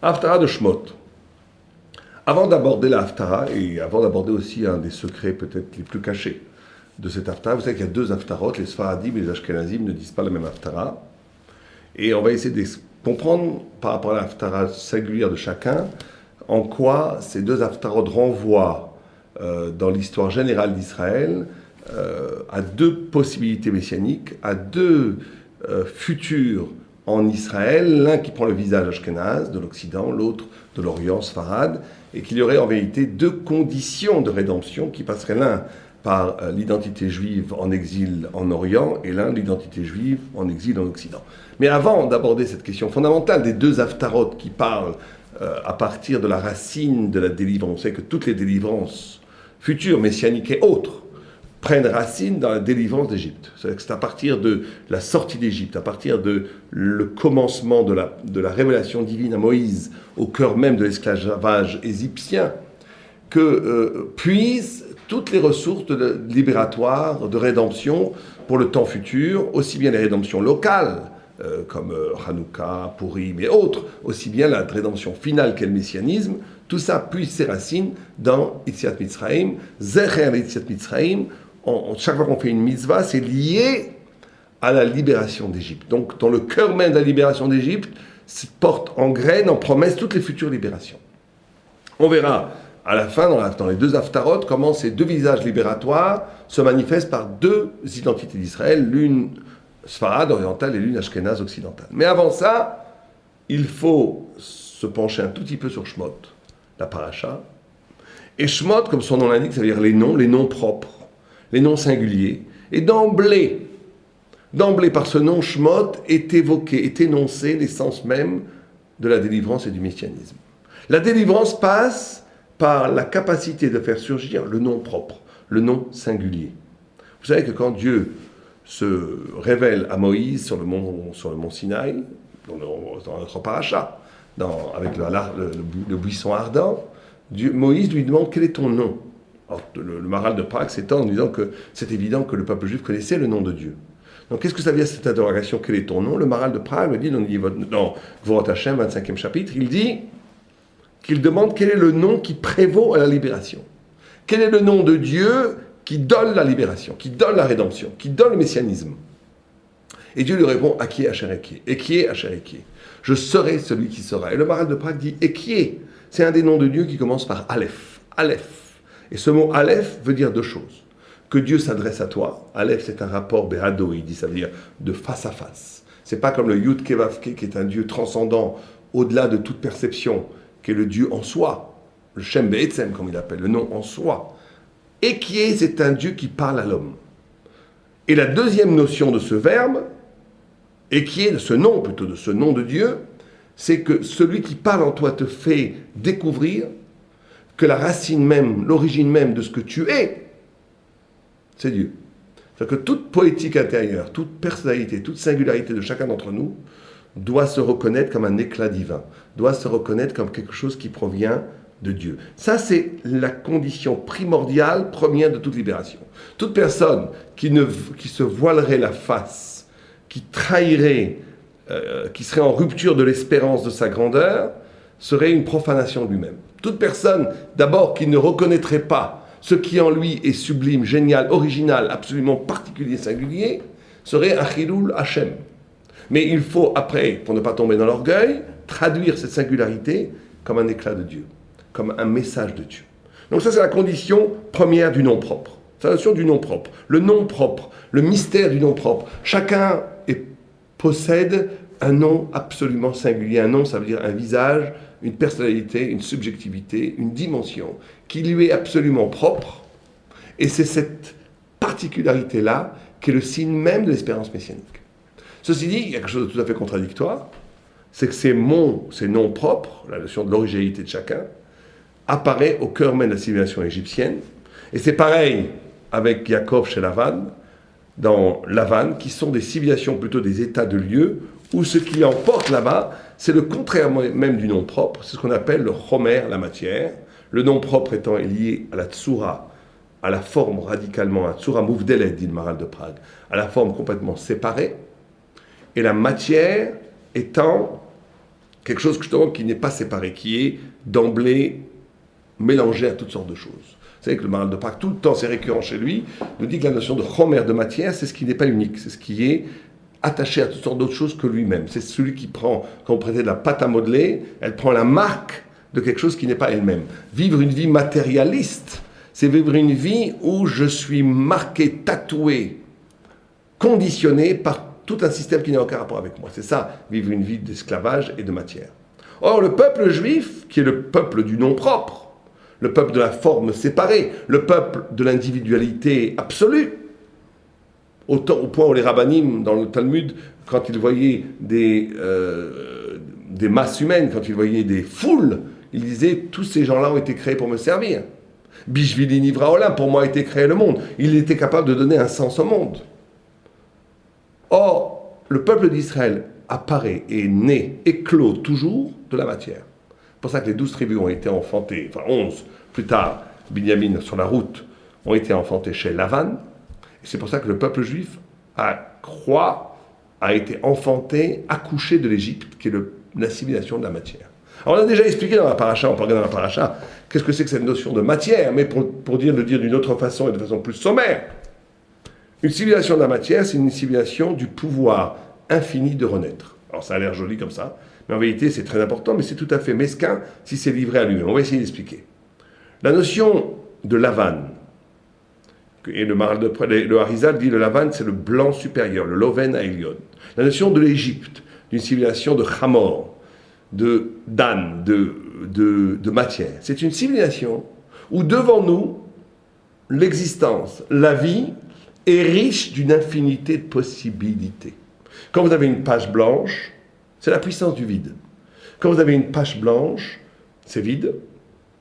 Haftara de Shmot. Avant d'aborder la Haftara, et avant d'aborder aussi un des secrets peut-être les plus cachés de cette Haftara, vous savez qu'il y a deux Haftarot, les Sfaradim et les Ashkenazim ne disent pas la même Haftara. Et on va essayer de comprendre par rapport à la Haftara singulière de chacun, en quoi ces deux Haftarot renvoient dans l'histoire générale d'Israël à deux possibilités messianiques, à deux futurs en Israël, l'un qui prend le visage ashkénaze de l'Occident, l'autre de l'Orient, Sfarad, et qu'il y aurait en vérité deux conditions de rédemption qui passeraient l'un par l'identité juive en exil en Orient et l'un l'identité juive en exil en Occident. Mais avant d'aborder cette question fondamentale des deux Haftarot qui parlent à partir de la racine de la délivrance, on sait que toutes les délivrances futures, messianiques et autres, prennent racine dans la délivrance d'Égypte. C'est à partir de la sortie d'Égypte, à partir de le commencement de la révélation divine à Moïse, au cœur même de l'esclavage égyptien, que puisent toutes les ressources libératoires, de rédemption pour le temps futur, aussi bien les rédemptions locales, comme Hanouka, Purim et autres, aussi bien la rédemption finale qu'est le messianisme, tout ça puise ses racines dans Yetziat Mitzrayim, Zecher Yetziat Mitzrayim. Chaque fois qu'on fait une mitzvah, c'est lié à la libération d'Égypte. Donc, dans le cœur même de la libération d'Égypte, se porte en graine, en promesse, toutes les futures libérations. On verra à la fin, dans les deux Haftarot, comment ces deux visages libératoires se manifestent par deux identités d'Israël, l'une Sfarad orientale et l'une Ashkénaze occidentale. Mais avant ça, il faut se pencher un tout petit peu sur Shmot, la paracha. Et Shmot, comme son nom l'indique, ça veut dire les noms propres, les noms singuliers. Et d'emblée, par ce nom, Shmot est évoqué, est énoncé l'essence même de la délivrance et du messianisme. La délivrance passe par la capacité de faire surgir le nom propre, le nom singulier. Vous savez que quand Dieu se révèle à Moïse sur le mont Sinaï, dans notre paracha, avec le buisson ardent, Moïse lui demande quel est ton nom. Alors, le Maral de Prague s'étend en disant que c'est évident que le peuple juif connaissait le nom de Dieu. Donc qu'est-ce que ça veut dire cette interrogation, quel est ton nom? Le Maral de Prague me dit dans Gvorot Hashem, 25e chapitre, il dit qu'il demande quel est le nom qui prévaut à la libération. Quel est le nom de Dieu qui donne la libération, qui donne la rédemption, qui donne le messianisme. Et Dieu lui répond, Aki Asher Eki. Eki Asher Eki. Je serai celui qui sera. Et le Maral de Prague dit, Eki. C'est un des noms de Dieu qui commence par Aleph. Aleph. Et ce mot Aleph veut dire deux choses. Que Dieu s'adresse à toi. Aleph, c'est un rapport Behado, il dit, ça veut dire de face à face. C'est pas comme le Yud Kevavke, qui est un Dieu transcendant, au-delà de toute perception, qui est le Dieu en soi. Le Shem Be'etzem, comme il appelle, le nom en soi. Et qui est, c'est un Dieu qui parle à l'homme. Et la deuxième notion de ce verbe, et qui est de ce nom, plutôt de ce nom de Dieu, c'est que celui qui parle en toi te fait découvrir que la racine même, l'origine même de ce que tu es, c'est Dieu. C'est-à-dire que toute poétique intérieure, toute personnalité, toute singularité de chacun d'entre nous doit se reconnaître comme un éclat divin, doit se reconnaître comme quelque chose qui provient de Dieu. Ça, c'est la condition primordiale, première de toute libération. Toute personne qui se voilerait la face, qui trahirait, qui serait en rupture de l'espérance de sa grandeur, serait une profanation de lui-même. Toute personne, d'abord, qui ne reconnaîtrait pas ce qui en lui est sublime, génial, original, absolument particulier, singulier, serait un Chilul Hashem. Mais il faut, après, pour ne pas tomber dans l'orgueil, traduire cette singularité comme un éclat de Dieu, comme un message de Dieu. Donc ça, c'est la condition première du nom propre. C'est la notion du nom propre. Le nom propre, le mystère du nom propre. Chacun possède un nom absolument singulier. Un nom, ça veut dire un visage, une personnalité, une subjectivité, une dimension qui lui est absolument propre. Et c'est cette particularité-là qui est le signe même de l'espérance messianique. Ceci dit, il y a quelque chose de tout à fait contradictoire. C'est que ces noms propres, la notion de l'originalité de chacun, apparaît au cœur même de la civilisation égyptienne. Et c'est pareil avec Yaakov chez Lavan, dans Lavan, qui sont des civilisations, plutôt des états de lieux, où ce qui emporte là-bas, c'est le contraire même du nom propre, c'est ce qu'on appelle le chomer, la matière, le nom propre étant lié à la tsura, à la forme radicalement, à tsura mouvdelet, dit le Maral de Prague, à la forme complètement séparée, et la matière étant quelque chose justement qui n'est pas séparé, qui est d'emblée mélangé à toutes sortes de choses. Vous savez que le Maharal de Prague, tout le temps, c'est récurrent chez lui, nous dit que la notion de chomer, de matière, c'est ce qui n'est pas unique, c'est ce qui est attaché à toutes sortes d'autres choses que lui-même. C'est celui qui prend, quand vous prêtez de la pâte à modeler, elle prend la marque de quelque chose qui n'est pas elle-même. Vivre une vie matérialiste, c'est vivre une vie où je suis marqué, tatoué, conditionné par tout un système qui n'a aucun rapport avec moi. C'est ça, vivre une vie d'esclavage et de matière. Or, le peuple juif, qui est le peuple du nom propre, le peuple de la forme séparée, le peuple de l'individualité absolue, au point où les rabbinim, dans le Talmud, quand ils voyaient des masses humaines, quand ils voyaient des foules, ils disaient « tous ces gens-là ont été créés pour me servir ». « Bishvili nivra olam », pour moi a été créé le monde. Il était capable de donner un sens au monde. Or, le peuple d'Israël apparaît, est né, éclot toujours de la matière. C'est pour ça que les 12 tribus ont été enfantées, enfin 11, plus tard, Binyamin sur la route, ont été enfantées chez Lavan. Et c'est pour ça que le peuple juif a été enfanté, accouché de l'Égypte, qui est l'assimilation de la matière. Alors on a déjà expliqué dans la paracha, on peut regarder dans la paracha, qu'est-ce que c'est que cette notion de matière, mais pour le dire d'une autre façon et de façon plus sommaire. Une civilisation de la matière, c'est une civilisation du pouvoir infini de renaître. Alors ça a l'air joli comme ça, mais en vérité c'est très important, mais c'est tout à fait mesquin si c'est livré à lui-même. On va essayer d'expliquer. La notion de Lavan, et le Harizal dit le Lavan c'est le blanc supérieur, le Loven à Elion. La notion de l'Égypte, d'une civilisation de Hamor, de Dan, de matière. C'est une civilisation où devant nous, l'existence, la vie, est riche d'une infinité de possibilités. Quand vous avez une page blanche, c'est la puissance du vide. Quand vous avez une page blanche, c'est vide,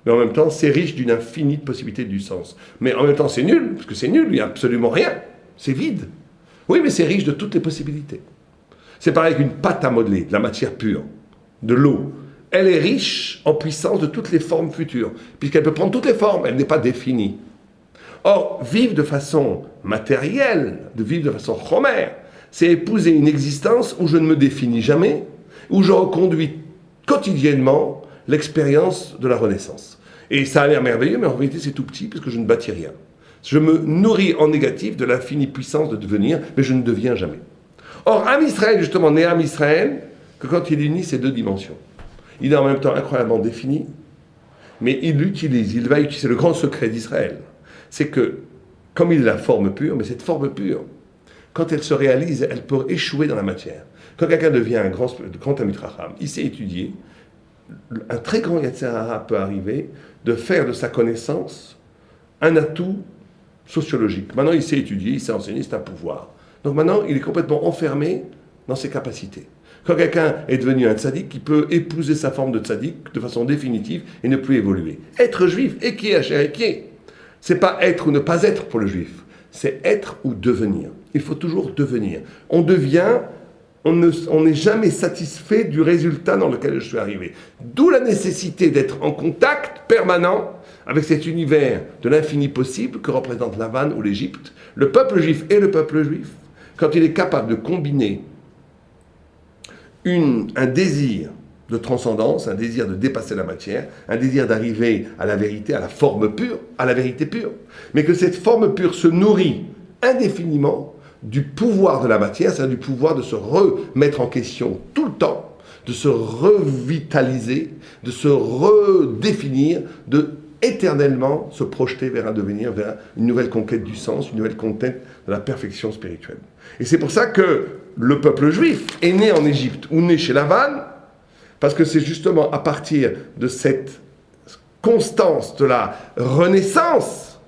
mais en même temps, c'est riche d'une infinie de possibilités du sens. Mais en même temps, c'est nul, parce que c'est nul, il n'y a absolument rien. C'est vide. Oui, mais c'est riche de toutes les possibilités. C'est pareil qu'une pâte à modeler, de la matière pure, de l'eau. Elle est riche en puissance de toutes les formes futures, puisqu'elle peut prendre toutes les formes, elle n'est pas définie. Or, vivre de façon matérielle, de vivre de façon chomère, c'est épouser une existence où je ne me définis jamais, où je reconduis quotidiennement l'expérience de la Renaissance. Et ça a l'air merveilleux, mais en réalité c'est tout petit, parce que je ne bâtis rien. Je me nourris en négatif de l'infinie puissance de devenir, mais je ne deviens jamais. Or, Am Israël, justement, né Am Israël, que quand il unit ces deux dimensions, il est en même temps incroyablement défini, mais il va utiliser le grand secret d'Israël. C'est que, comme il est la forme pure, mais cette forme pure, quand elle se réalise, elle peut échouer dans la matière. Quand quelqu'un devient un grand Talmid Chacham, il sait étudier, un très grand Yetzer Hara peut arriver de faire de sa connaissance un atout sociologique. Maintenant, il sait étudier, il sait enseigner, c'est un pouvoir. Donc maintenant, il est complètement enfermé dans ses capacités. Quand quelqu'un est devenu un tzaddik, il peut épouser sa forme de tzaddik de façon définitive et ne plus évoluer. Être juif, et qui est Hacher et qui est, c'est pas être ou ne pas être pour le juif, c'est être ou devenir. Il faut toujours devenir. On devient, on n'est jamais satisfait du résultat dans lequel je suis arrivé. D'où la nécessité d'être en contact permanent avec cet univers de l'infini possible que représente Lavan ou l'Égypte. Le peuple juif et le peuple juif, quand il est capable de combiner un désir de transcendance, un désir de dépasser la matière, un désir d'arriver à la vérité, à la forme pure, à la vérité pure. Mais que cette forme pure se nourrit indéfiniment du pouvoir de la matière, c'est-à-dire du pouvoir de se remettre en question tout le temps, de se revitaliser, de se redéfinir, de éternellement se projeter vers un devenir, vers une nouvelle conquête du sens, une nouvelle conquête de la perfection spirituelle. Et c'est pour ça que le peuple juif est né en Égypte ou né chez Lavan, parce que c'est justement à partir de cette constance de la renaissance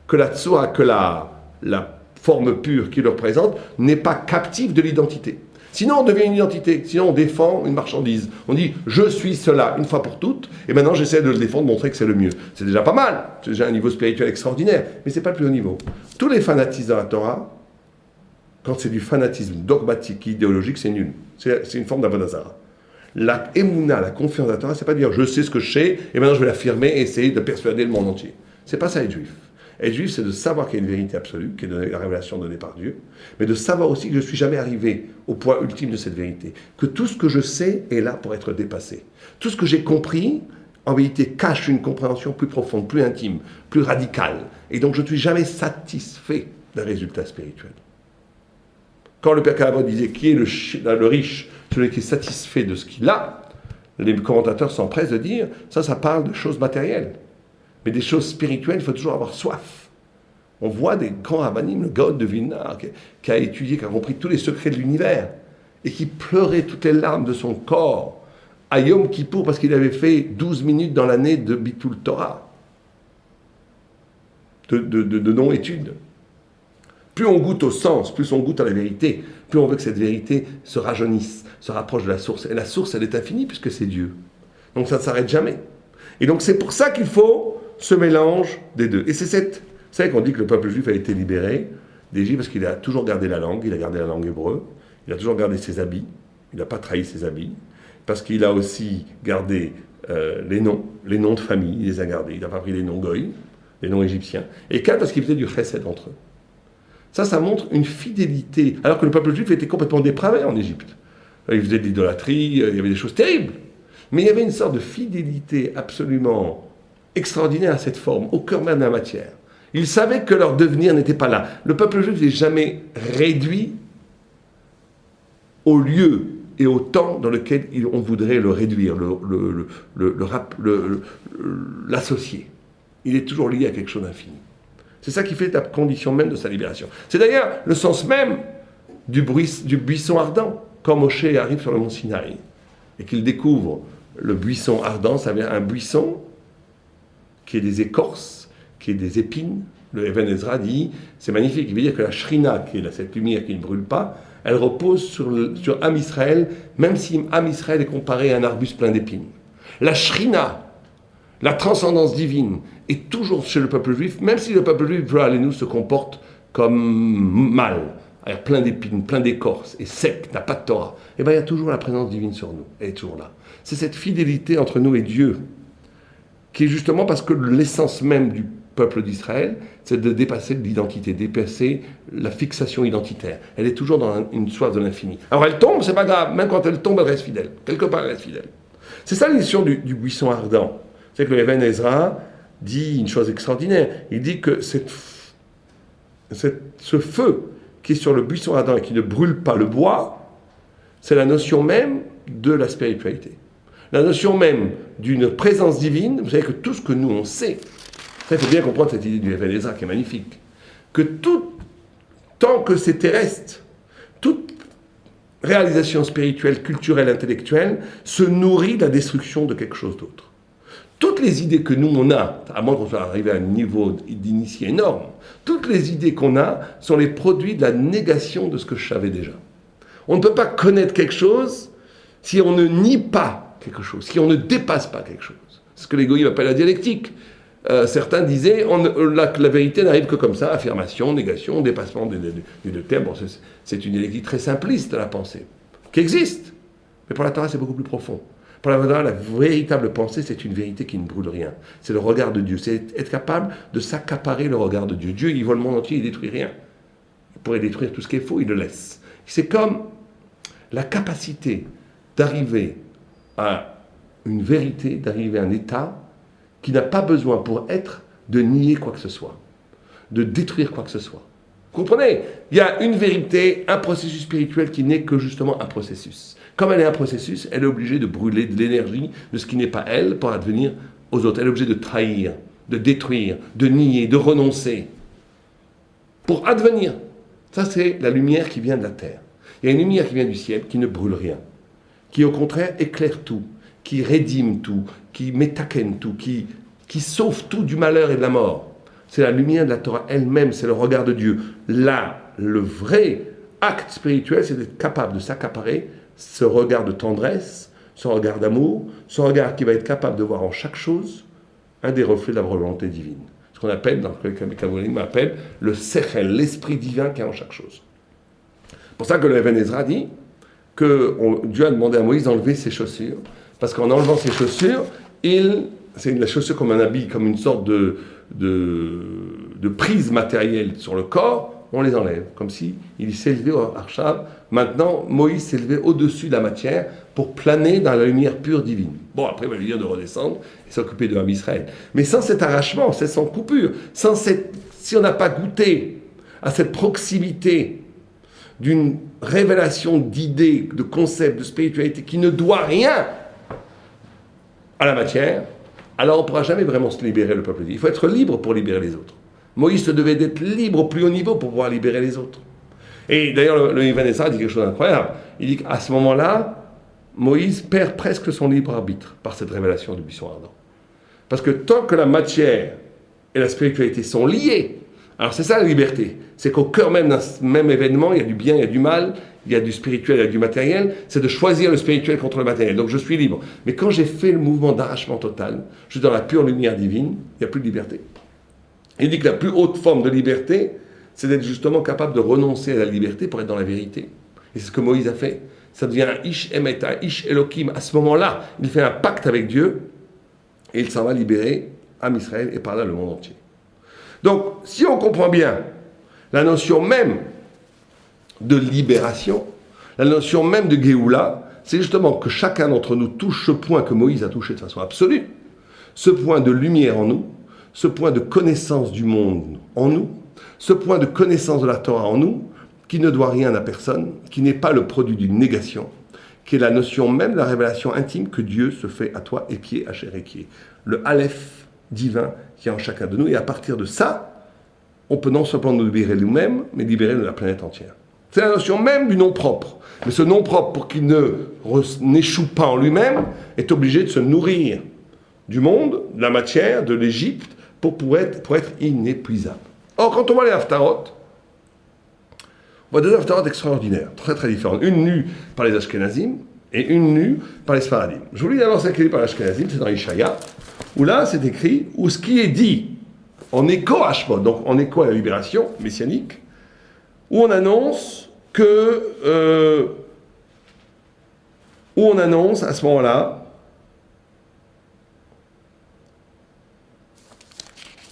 que la tsoa, que la forme pure qui le représente, n'est pas captive de l'identité. Sinon, on devient une identité. Sinon, on défend une marchandise. On dit « je suis cela » une fois pour toutes, et maintenant j'essaie de le défendre, de montrer que c'est le mieux. C'est déjà pas mal, c'est déjà un niveau spirituel extraordinaire, mais c'est pas le plus haut niveau. Tous les fanatismes dans la Torah, quand c'est du fanatisme dogmatique, idéologique, c'est nul. C'est une forme d'Avodazara. La émouna, la confiance dans la Torah, c'est pas dire « je sais ce que je sais, et maintenant je vais l'affirmer et essayer de persuader le monde entier ». C'est pas ça être juif. Être juif, c'est de savoir qu'il y a une vérité absolue, qui est la révélation donnée par Dieu, mais de savoir aussi que je ne suis jamais arrivé au point ultime de cette vérité. Que tout ce que je sais est là pour être dépassé. Tout ce que j'ai compris, en vérité, cache une compréhension plus profonde, plus intime, plus radicale. Et donc, je ne suis jamais satisfait d'un résultat spirituel. Quand le Père Calabot disait qui est le riche, celui qui est satisfait de ce qu'il a, les commentateurs s'empressent de dire ça parle de choses matérielles. Mais des choses spirituelles, il faut toujours avoir soif. On voit des grands rabbinim, le Gaon de Vilna, qui a étudié, qui a compris tous les secrets de l'univers, et qui pleurait toutes les larmes de son corps à Yom Kippour parce qu'il avait fait 12 minutes dans l'année de Bitul Torah, de non-étude. Plus on goûte au sens, plus on goûte à la vérité, plus on veut que cette vérité se rajeunisse, se rapproche de la source. Et la source, elle est infinie puisque c'est Dieu. Donc ça ne s'arrête jamais. Et donc c'est pour ça qu'il faut ce mélange des deux. Et c'est vous savez qu'on dit que le peuple juif a été libéré d'Égypte parce qu'il a toujours gardé la langue, il a gardé la langue hébreu, il a toujours gardé ses habits, il n'a pas trahi ses habits, parce qu'il a aussi gardé les noms de famille, il les a gardés, il n'a pas pris les noms goïs, les noms égyptiens. Et parce qu'il faisait du chesed entre eux. Ça montre une fidélité, alors que le peuple juif était complètement dépravé en Égypte. Il faisait de l'idolâtrie, il y avait des choses terribles. Mais il y avait une sorte de fidélité absolument extraordinaire à cette forme, au cœur même de la matière. Ils savaient que leur devenir n'était pas là. Le peuple juif n'est jamais réduit au lieu et au temps dans lequel on voudrait le réduire, l'associer. Il est toujours lié à quelque chose d'infini. C'est ça qui fait la condition même de sa libération. C'est d'ailleurs le sens même du buisson ardent. Quand Moshe arrive sur le mont Sinaï et qu'il découvre le buisson ardent, ça veut dire un buisson qui est des écorces, qui est des épines. Le Even Ezra dit, c'est magnifique, il veut dire que la Shrina, qui est cette lumière qui ne brûle pas, elle repose sur Am Israël, même si Am Israël est comparé à un arbuste plein d'épines. La Shrina, la transcendance divine, est toujours chez le peuple juif, même si le peuple juif, nous se comporte comme mal, avec plein d'épines, plein d'écorces, et sec, n'a pas de Torah. Et bien il y a toujours la présence divine sur nous, elle est toujours là. C'est cette fidélité entre nous et Dieu, qui est justement parce que l'essence même du peuple d'Israël, c'est de dépasser l'identité, dépasser la fixation identitaire. Elle est toujours dans une soif de l'infini. Alors elle tombe, c'est pas grave, même quand elle tombe, elle reste fidèle. Quelque part, elle reste fidèle. C'est ça l'édition du buisson ardent. C'est que le Even Ezra dit une chose extraordinaire. Il dit que ce feu qui est sur le buisson ardent et qui ne brûle pas le bois, c'est la notion même de la spiritualité. La notion même d'une présence divine. Vous savez que tout ce que nous on sait, il faut bien comprendre cette idée du Even Ezra qui est magnifique, que tant que c'est terrestre, toute réalisation spirituelle, culturelle, intellectuelle se nourrit de la destruction de quelque chose d'autre. Toutes les idées que nous on a, à moins qu'on soit arrivé à un niveau d'initié énorme, toutes les idées qu'on a sont les produits de la négation de ce que je savais déjà. On ne peut pas connaître quelque chose si on ne nie pas quelque chose, si on ne dépasse pas quelque chose. C'est ce que les goïms appellent la dialectique. Certains disaient que la vérité n'arrive que comme ça, affirmation, négation, dépassement des deux termes. Bon, c'est une dialectique très simpliste à la pensée, qui existe. Mais pour la Torah, c'est beaucoup plus profond. Pour la Torah, la véritable pensée, c'est une vérité qui ne brûle rien. C'est le regard de Dieu. C'est être capable de s'accaparer le regard de Dieu. Dieu, il voit le monde entier, il ne détruit rien. Il pourrait détruire tout ce qui est faux, il le laisse. C'est comme la capacité d'arriver à une vérité, d'arriver à un état qui n'a pas besoin pour être de nier quoi que ce soit, de détruire quoi que ce soit. Vous comprenez ? Il y a une vérité, un processus spirituel qui n'est que justement un processus. Comme elle est un processus, elle est obligée de brûler de l'énergie de ce qui n'est pas elle pour advenir aux autres. Elle est obligée de trahir, de détruire, de nier, de renoncer pour advenir. Ça, c'est la lumière qui vient de la terre. Il y a une lumière qui vient du ciel qui ne brûle rien, qui au contraire éclaire tout, qui rédime tout, qui métakène tout, qui sauve tout du malheur et de la mort. C'est la lumière de la Torah elle-même, c'est le regard de Dieu. Là, le vrai acte spirituel, c'est d'être capable de s'accaparer ce regard de tendresse, ce regard d'amour, ce regard qui va être capable de voir en chaque chose un des reflets de la volonté divine. Ce qu'on appelle, dans le Kabbalisme, appelle le sechel, l'esprit divin qui est en chaque chose. C'est pour ça que le Even Ezra dit que Dieu a demandé à Moïse d'enlever ses chaussures, parce qu'en enlevant ses chaussures, c'est la chaussure comme un habit, comme une sorte de prise matérielle sur le corps, on les enlève, comme si il s'élevait au Arshav. Maintenant, Moïse s'élevait au-dessus de la matière pour planer dans la lumière pure divine. Bon, après, il va lui dire de redescendre et s'occuper de l'homme Israël. Mais sans cet arrachement, c'est sans coupure, si on n'a pas goûté à cette proximité d'une révélation d'idées, de concepts, de spiritualité qui ne doit rien à la matière, alors on ne pourra jamais vraiment se libérer, le peuple dit. Il faut être libre pour libérer les autres. Moïse se devait d'être libre au plus haut niveau pour pouvoir libérer les autres. Et d'ailleurs, le Ibn Ezra dit quelque chose d'incroyable. Il dit qu'à ce moment-là, Moïse perd presque son libre arbitre par cette révélation du buisson ardent. Parce que tant que la matière et la spiritualité sont liées, alors c'est ça la liberté, c'est qu'au cœur même d'un même événement, il y a du bien, il y a du mal, il y a du spirituel, il y a du matériel, c'est de choisir le spirituel contre le matériel. Donc je suis libre. Mais quand j'ai fait le mouvement d'arrachement total, je suis dans la pure lumière divine, il n'y a plus de liberté. Il dit que la plus haute forme de liberté, c'est d'être justement capable de renoncer à la liberté pour être dans la vérité. Et c'est ce que Moïse a fait. Ça devient un Ish Emet, un Ish Elohim. À ce moment-là, il fait un pacte avec Dieu et il s'en va libérer Am Israël et par là le monde entier. Donc, si on comprend bien la notion même de libération, la notion même de Géoula, c'est justement que chacun d'entre nous touche ce point que Moïse a touché de façon absolue, ce point de lumière en nous, ce point de connaissance du monde en nous, ce point de connaissance de la Torah en nous, qui ne doit rien à personne, qui n'est pas le produit d'une négation, qui est la notion même de la révélation intime que Dieu se fait à toi et qui est Hacher et qui est le Aleph divin qui est en chacun de nous. Et à partir de ça, on peut non seulement nous libérer nous-mêmes, mais libérer la planète entière. C'est la notion même du nom propre. Mais ce nom propre, pour qu'il n'échoue pas en lui-même, est obligé de se nourrir du monde, de la matière, de l'Égypte, pour être inépuisable. Or, quand on voit les Haftarot, on voit deux Haftarot extraordinaires, très très différentes. Une nue par les Ashkenazim et une nue par les Sfaradim. Je vous lis d'abord celle qui est lue par les Ashkenazim, c'est dans Ishaïa, où là c'est écrit, où ce qui est dit en écho à Shemot, donc en écho à la libération messianique, où on annonce à ce moment-là,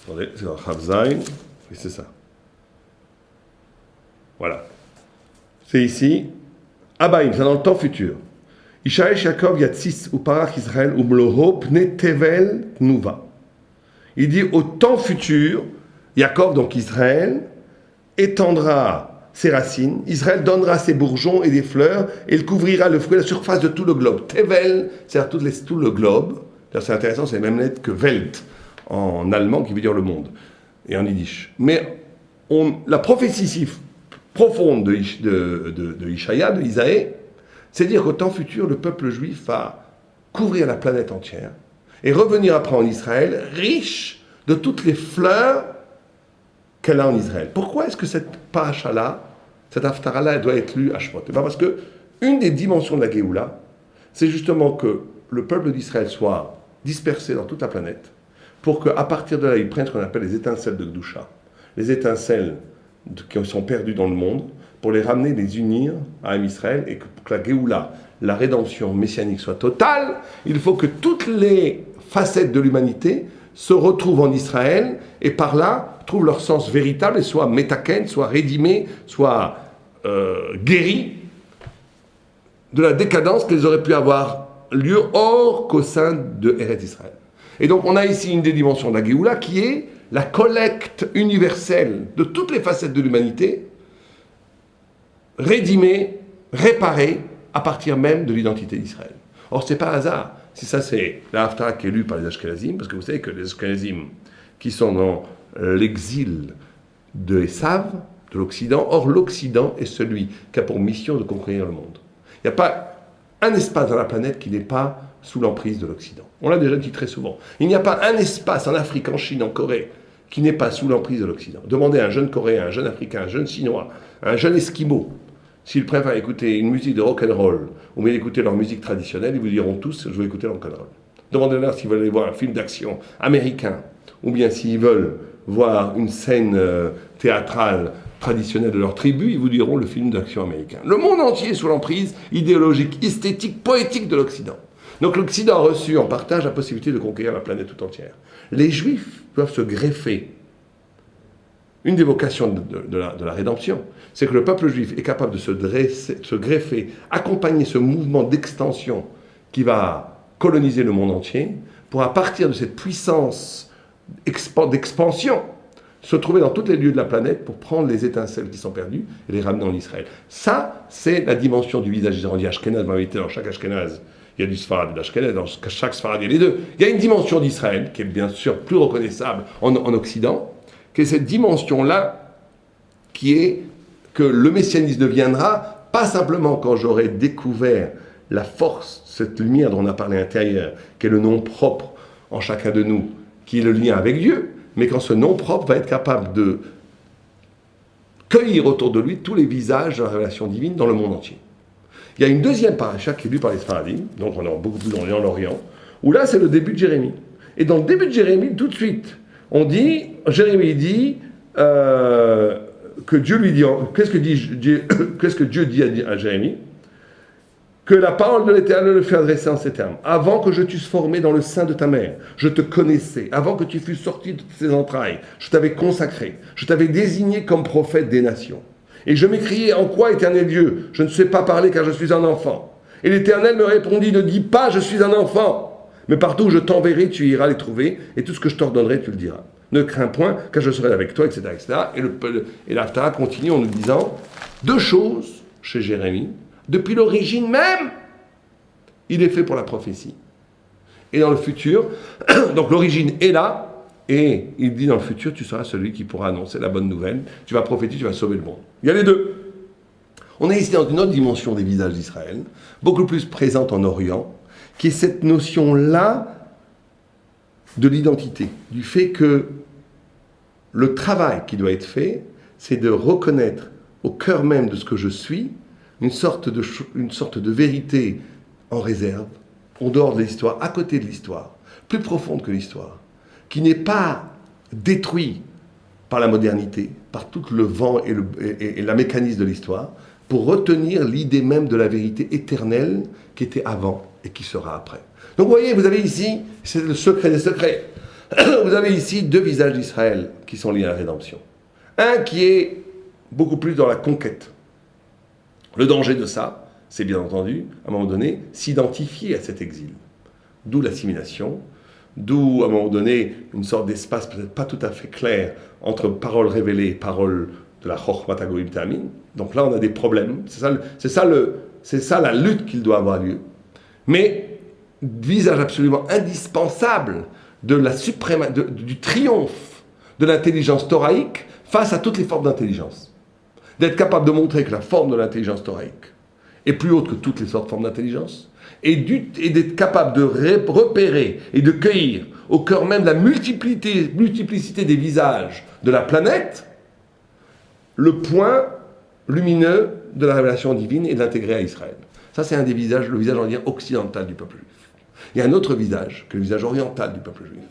attendez, c'est dans Chavzaïn, et c'est ça. Voilà. C'est ici. Abaïm, c'est dans le temps futur. Ishaesh Yaakov Yatsis ou Parach Israël ou Mloho Pne Tevel Nuva. Il dit au temps futur, Yaakov, donc Israël, étendra ses racines, Israël donnera ses bourgeons et des fleurs, et il couvrira le fruit, la surface de tout le globe. Tevel, c'est-à-dire tout le globe. C'est intéressant, c'est la même lettre que Welt en allemand, qui veut dire le monde, et en yiddish. Mais la prophétie profonde de Ishaïa, de Isaïe, c'est dire qu'au temps futur, le peuple juif va couvrir la planète entière et revenir après en Israël riche de toutes les fleurs qu'elle a en Israël. Pourquoi est-ce que cette paracha-là, cette haftara-là, elle doit être lue à Shemot? Parce que une des dimensions de la Géoula, c'est justement que le peuple d'Israël soit dispersé dans toute la planète pour qu'à partir de là, ils prennent ce qu'on appelle les étincelles de Gdusha, les étincelles qui sont perdues dans le monde, pour les ramener, les unir à Am Israël, et que pour que la Géoula, la rédemption messianique soit totale, il faut que toutes les facettes de l'humanité se retrouvent en Israël, et par là, trouvent leur sens véritable, et soient métaken, soient rédimés, soient guéris de la décadence qu'ils auraient pu avoir lieu hors qu'au sein de Eretz Israël. Et donc on a ici une des dimensions de la Géoula qui est la collecte universelle de toutes les facettes de l'humanité, rédimée, réparée, à partir même de l'identité d'Israël. Or, c'est pas hasard. Si ça, c'est la Haftara qui est lue par les Ashkenazim, parce que vous savez que les Ashkenazim, qui sont dans l'exil de Esav, de l'Occident, or l'Occident est celui qui a pour mission de conquérir le monde. Il n'y a pas un espace dans la planète qui n'est pas sous l'emprise de l'Occident. On l'a déjà dit très souvent. Il n'y a pas un espace en Afrique, en Chine, en Corée, qui n'est pas sous l'emprise de l'Occident. Demandez à un jeune Coréen, un jeune Africain, un jeune Chinois, un jeune Esquimau, s'ils préfèrent écouter une musique de rock'n'roll ou bien écouter leur musique traditionnelle, ils vous diront tous, je vais écouter le rock'n'roll. Demandez-leur s'ils veulent aller voir un film d'action américain, ou bien s'ils veulent voir une scène théâtrale traditionnelle de leur tribu, ils vous diront le film d'action américain. Le monde entier est sous l'emprise idéologique, esthétique, poétique de l'Occident. Donc l'Occident a reçu en partage la possibilité de conquérir la planète tout entière. Les Juifs doivent se greffer une des vocations de la rédemption, c'est que le peuple juif est capable de se greffer, accompagner ce mouvement d'extension qui va coloniser le monde entier, pour à partir de cette puissance d'expansion, se trouver dans tous les lieux de la planète pour prendre les étincelles qui sont perdues et les ramener en Israël. Ça, c'est la dimension du visage d'Israël. On dit Ashkenaz, dans chaque Ashkenaz, il y a du Sfarad et de l'Ashkenaz, dans chaque Sfarad, il y a les deux. Il y a une dimension d'Israël, qui est bien sûr plus reconnaissable en Occident, qui est cette dimension-là, qui est que le messianisme ne viendra pas simplement quand j'aurai découvert la force, cette lumière dont on a parlé intérieure, qui est le nom propre en chacun de nous, qui est le lien avec Dieu, mais quand ce nom propre va être capable de cueillir autour de lui tous les visages de la révélation divine dans le monde entier. Il y a une deuxième paracha qui est lue par les Sfaradim, donc on est beaucoup plus dans l'Orient, où là c'est le début de Jérémie. Et dans le début de Jérémie, tout de suite, Jérémie dit que Dieu lui dit, qu'est-ce que Dieu dit à Jérémie? Que la parole de l'Éternel le fait adresser en ces termes. Avant que je t'eusse formé dans le sein de ta mère, je te connaissais. Avant que tu fusses sorti de tes entrailles, je t'avais consacré. Je t'avais désigné comme prophète des nations. Et je m'écriai, en quoi, Éternel Dieu? Je ne sais pas parler car je suis un enfant. Et l'Éternel me répondit, ne dis pas, je suis un enfant. Mais partout où je t'enverrai, tu iras les trouver. Et tout ce que je t'ordonnerai, tu le diras. Ne crains point, car je serai avec toi, etc. etc. Et l'Haftarah continue en nous disant deux choses chez Jérémie. Depuis l'origine même, il est fait pour la prophétie. Et dans le futur, donc l'origine est là, et il dit dans le futur, tu seras celui qui pourra annoncer la bonne nouvelle, tu vas prophétiser, tu vas sauver le monde. Il y a les deux. On est ici dans une autre dimension des visages d'Israël, beaucoup plus présente en Orient, qui est cette notion-là de l'identité, du fait que le travail qui doit être fait, c'est de reconnaître au cœur même de ce que je suis, une sorte de vérité en réserve, en dehors de l'histoire, à côté de l'histoire, plus profonde que l'histoire, qui n'est pas détruit par la modernité, par tout le vent et la mécanisme de l'histoire, pour retenir l'idée même de la vérité éternelle qui était avant et qui sera après. Donc vous voyez, vous avez ici, c'est le secret des secrets, vous avez ici deux visages d'Israël qui sont liés à la rédemption. Un qui est beaucoup plus dans la conquête. Le danger de ça, c'est bien entendu, à un moment donné, s'identifier à cet exil. D'où l'assimilation, d'où, à un moment donné, une sorte d'espace peut-être pas tout à fait clair entre paroles révélées et paroles de la Chochmat HaGoïm Ta'amin. Donc là, on a des problèmes. C'est ça la lutte qu'il doit avoir lieu. Mais, visage absolument indispensable du triomphe de l'intelligence thoraïque face à toutes les formes d'intelligence. D'être capable de montrer que la forme de l'intelligence thoraïque est plus haute que toutes les autres formes d'intelligence, et d'être capable de repérer et de cueillir au cœur même de la multiplicité des visages de la planète, le point lumineux de la révélation divine et de l'intégrer à Israël. Ça, c'est un des visages, le visage, on va dire, occidental du peuple juif. Il y a un autre visage, que le visage oriental du peuple juif,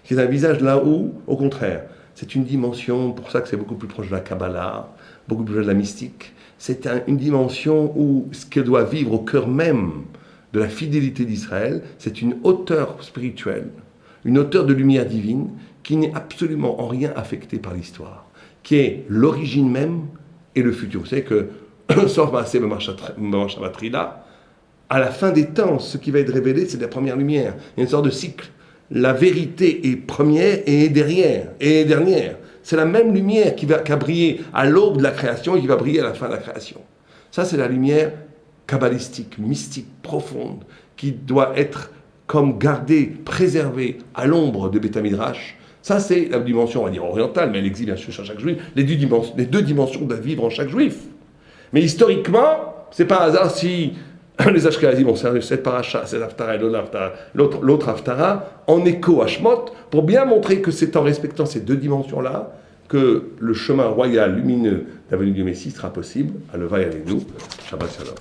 qui est un visage là où, au contraire, c'est une dimension, pour ça que c'est beaucoup plus proche de la Kabbalah, beaucoup plus proche de la mystique. C'est une dimension où ce que doit vivre au cœur même de la fidélité d'Israël, c'est une hauteur spirituelle, une hauteur de lumière divine qui n'est absolument en rien affectée par l'histoire, qui est l'origine même et le futur. Vous savez que, sauf Maaseh B'Machatrila, à la fin des temps, ce qui va être révélé, c'est la première lumière. Il y a une sorte de cycle. La vérité est première et est derrière, et est dernière. C'est la même lumière qui a brillé à l'aube de la création et qui va briller à la fin de la création. Ça, c'est la lumière kabbalistique, mystique, profonde, qui doit être comme gardée, préservée à l'ombre de Beth Midrash. Ça, c'est la dimension, on va dire, orientale, mais elle existe bien sûr chez chaque juif. Les deux dimensions doivent vivre en chaque juif. Mais historiquement, c'est pas un hasard si les Ashkenazim ont servi cette paracha, cette Haftarah et l'autre Haftarah, en écho à Shemot, pour bien montrer que c'est en respectant ces deux dimensions-là que le chemin royal, lumineux, de la venue du Messie sera possible. Aleva avec nous. Shabbat Shalom.